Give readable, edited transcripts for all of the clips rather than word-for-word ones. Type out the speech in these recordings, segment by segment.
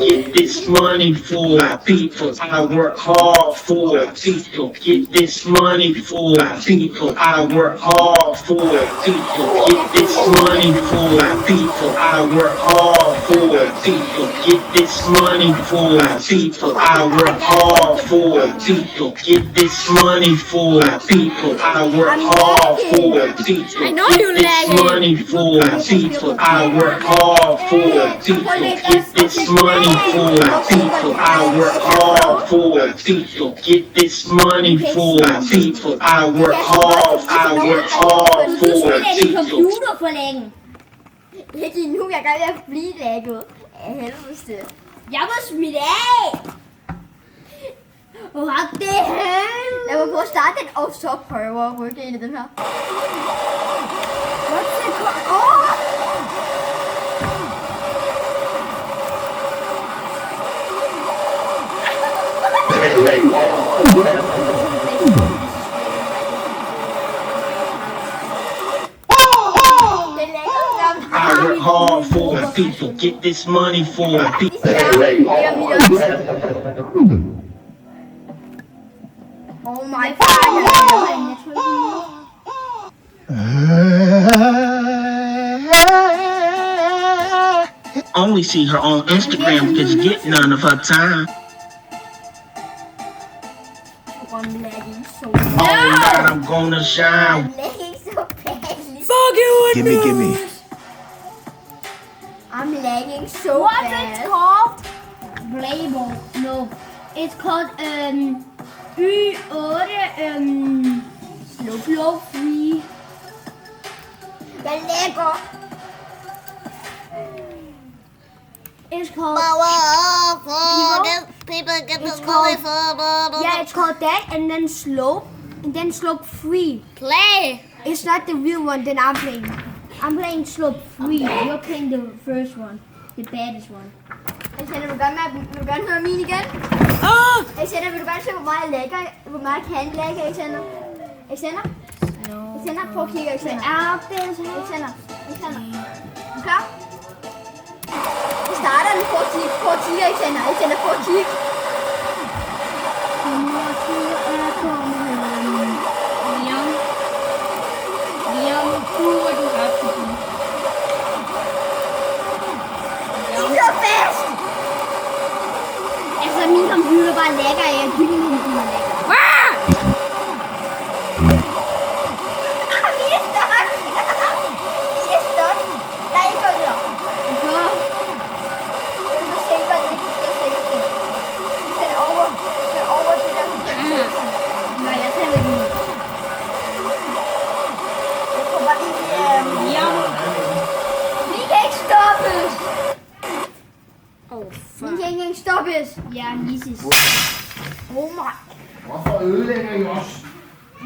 Get this money for people. I work hard for people. Get this money for people. I work hard for people. Get this money for people. I work hard for people. Get this money for people. I work hard for people. Get this money for people. I work hard for people. I know Get you this lagging. money for people. I work hard for people. Get this money for people. I work hard for people. Get this money for people. I work hard. I work hard Du for spiller din people. computer for længe. Ikke nu, jeg er gang ved at blive lægget. Af helvedes det. Jeg må smitte af. What the hell? Jeg må prøve at starte den og så prøve at rykke ind i den her. What's it called? Åh! I work hard for people. Get this money for people. Oh my god. Only see her on Instagram because you get none of her time. I'm lagging so Oh bad. God, I'm gonna shine. I'm lagging so badly. Fuck you, Gimme. I'm lagging so What's bad. it called? Playboy. No. It's called Y8 Slow Free. Jeg lægger. It's called People get It's called yeah, it's called that, and then slope free. Play. It's not the real one that I'm playing. I'm playing slope free. You're playing the first one, the baddest one. Alexander, vil du gerne høre min igen? Alexander, vil du gerne se, hvor meget jeg lægger? Hvor meget jeg kan lægge, Alexander? Alexander? Alexander, prøv at kigge, Alexander. Alexander. Er du klar? Vi starter nu. Prøv at kigge, Alexander. Alexander, prøv at kigge. Sidder fast! Altså, min computer bare lækker af, at din computer lækker. Vi er stuck! Vi er stuck! Der er ikke noget der. Du må se, hvad det er. Sæt over det der. Nej, jeg tager med den. Jeg tror bare lige, vi kan ikke stoppes! Vi kan ikke engang stoppes! Ja, Lisis. Oh my. Hvorfor ødelægger I os?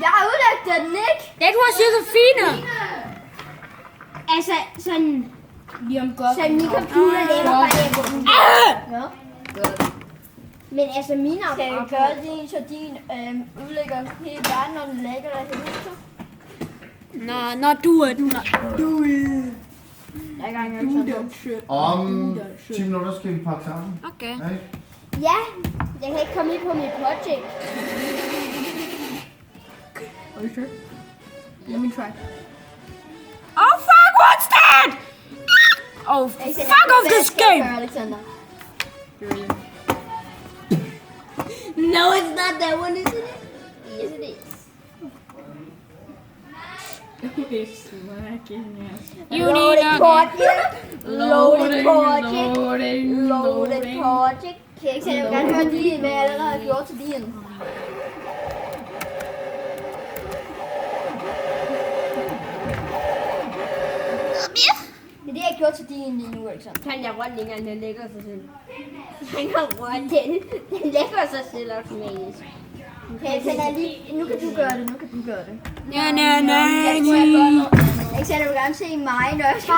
Jeg har udlagt den, ikke? Det var Josefine. Altså, sådan... Så min computer lægger bare der. Ja. Men altså mine skal jo gøre det, så din udlægger hele verden, når den lægger der hele. Nå, du er. Jeg er i gang med sådan. Om 10 minutter skal vi pakke sammen. Okay. Ikke? Ja, jeg kan ikke komme ind på mit projekt. Are you sure? Let me try. Oh fuck, what's that? Oh, fuck off this game! Alexander. No, it's not that one, isn't it? Yes, it is. You need a Loaded project. Kan jeg ikke sige, jeg vil gerne høre din, hvad jeg allerede har gjort til din. Det er det, jeg har gjort til din lige nu, Alexander. Kan jeg rundt ikke, den lægger sig selv. Han har rundt den lægger sig selv automatisk. Okay, Alexander, nu kan du gøre det, Ja. Alexander vil gerne se mig, når jeg skal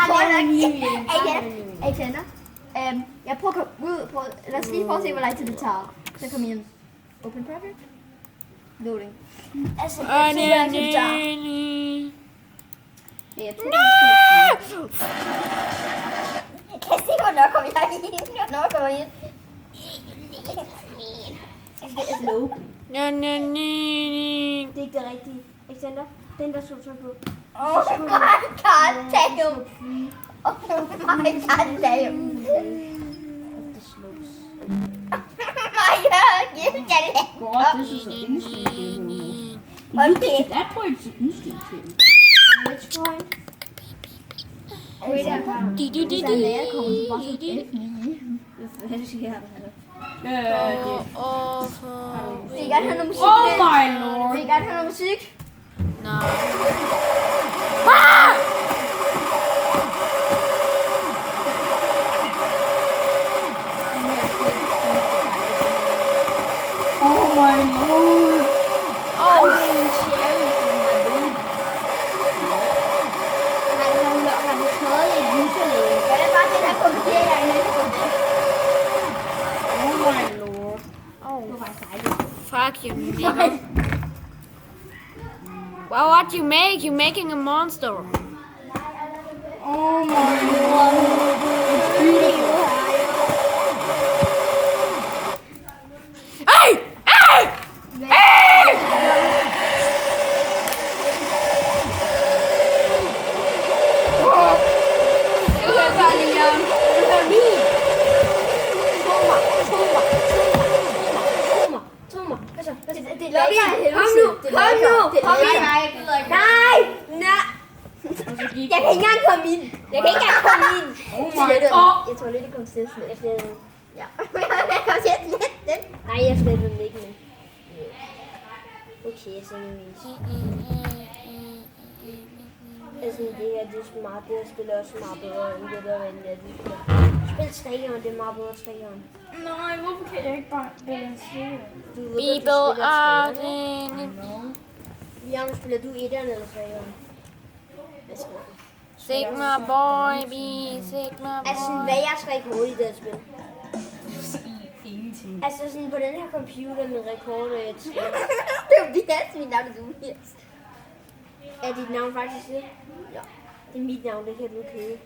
Alexander, jeg prøver at komme ud. Lad os lige prøve at se, hvor lang tid det tager. Så kom ind. Open project. Loading. Altså, jeg tror, hvor lang tid det tager. Jeg kan se, hvornår kommer jeg ind. Det er slow. Det er Det er ikke det rigtige. Alexander, den der slog på. Oh my god, damn. Oh my god, damn. Det slows. My god, you get it. God, this is an instant game. Okay. That point's an instant game. Which point? Hvis der er lærer, kommer du bare som F9. Hvad sker der? Vil I gerne høre noget musik? Oh my lord. Vil I gerne høre noget musik? Nej. Oh my lord. Oh, cherry. Han har skrevet i et lyserlæge. Er det bare det, der kommenterer jeg i næste runde? Oh my lord. Det var faktisk dejligt. Fuck you, nigga. Well, what you make? You making a monster. Oh my lord. Hey! Hey! Hey! Det lokker jeg helvede. Kom nu. Nej. Jeg kan ikke engang komme ind. Oh my god. Jeg tror lidt, det kom til at slette. Jeg slettede den. Ja. Jeg kom til at slette den. Nej, jeg slettede den ikke. Okay, så er det Altså, det her, det er smart. Det her spiller også meget bedre, end det der var en af de der. Spil 3'eren, det er meget bedre 3'eren. Nej, hvorfor kan jeg ikke bare balancere? People are Jamen, spiller du 1'eren eller 3'eren? Sigma boy, be Sigma boy. Altså, hvad er jeres rekord i det her spil? Ingenting. Altså, sådan på den her computer med rekord det er Tobias, mit navn er Tobias. Er dit navn faktisk det? Ja. Det er mit navn, det kan du købe.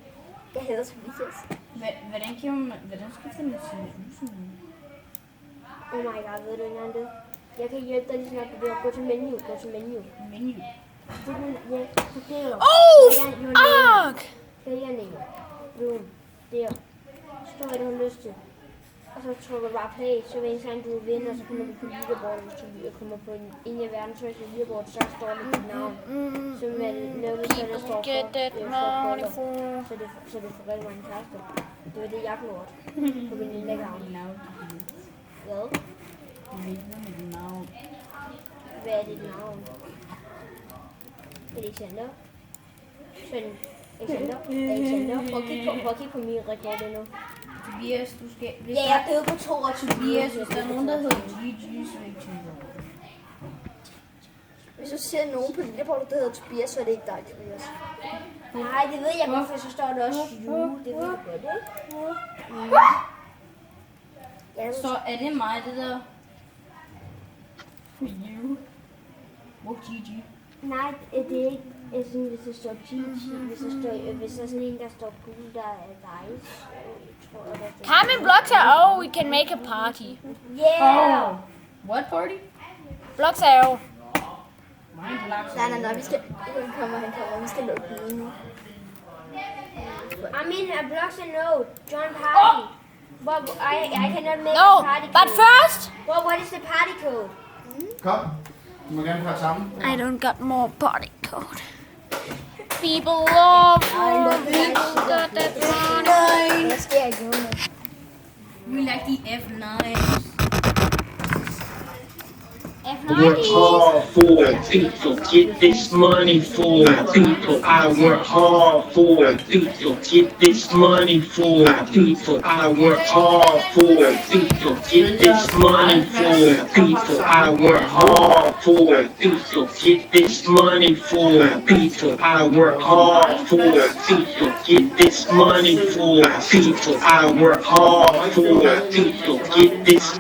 Jeg hedder Tobias. Hvordan skal man sige username? Oh my god, ved du ikke engang det? Jeg kan hjælpe dig lige snart på det her. Gå til menu. Menu. Det er den, ja, det er Oh, fuck! Vælg en name. Boom. Der. Så hvad du har lyst til. Og så trykker du bare play, så hver eneste gang du vinder, så kommer du på leaderboardet. Hvis du kommer på en af verdens højeste leaderboard, så står der dit navn. Så med noget, så der står Get that money for. så det får rigtig mange kærester. Det var det, jeg gjorde på min lille account. Hvad? Hvad er dit navn? Alexander? Sådan. Alexander? Prøv at kigge på min rekord endnu. Tobias, du skal... Ja, jeg er død på 22. Tobias, hvis der er nogen, der hedder GG, så er det ikke Tobias. Hvis du ser nogen på lillebror, der hedder Tobias, så er det ikke dig, Tobias. Nej, det ved jeg godt, for så står der også you. Det ved jeg godt, ikke? Ja, Så er det mig, det der... For you. Hvor GG? nej, det er ikke sådan, hvis der står GG. Hvis der er sådan en, der står gul, der er dig. Tror jeg, der Come and blocks are we can make a party. Yeah! Oh. What party? Blocks are Nej, vi skal... Han kommer, vi skal lukke den nu. I mean, a blocks and no. Join party. But I cannot make No, a party but code. first Well, what is the party code? Kom. Du må gerne prøve sammen. I don't got more party code. People love people got that money. Hvad sker jeg gjorde med? We like the F9. Work hard for it, people. Get this money for it, people. I work hard for it, people. Get this money for it, people. I work hard for it, people. Get this money for it, people. I work hard for it, people. Get this money for it, people. I work hard for it, people. Get this money for it, people. I work hard for it, people. Get this.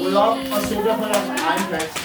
Ryd op og sæt jer på jeres egen plads.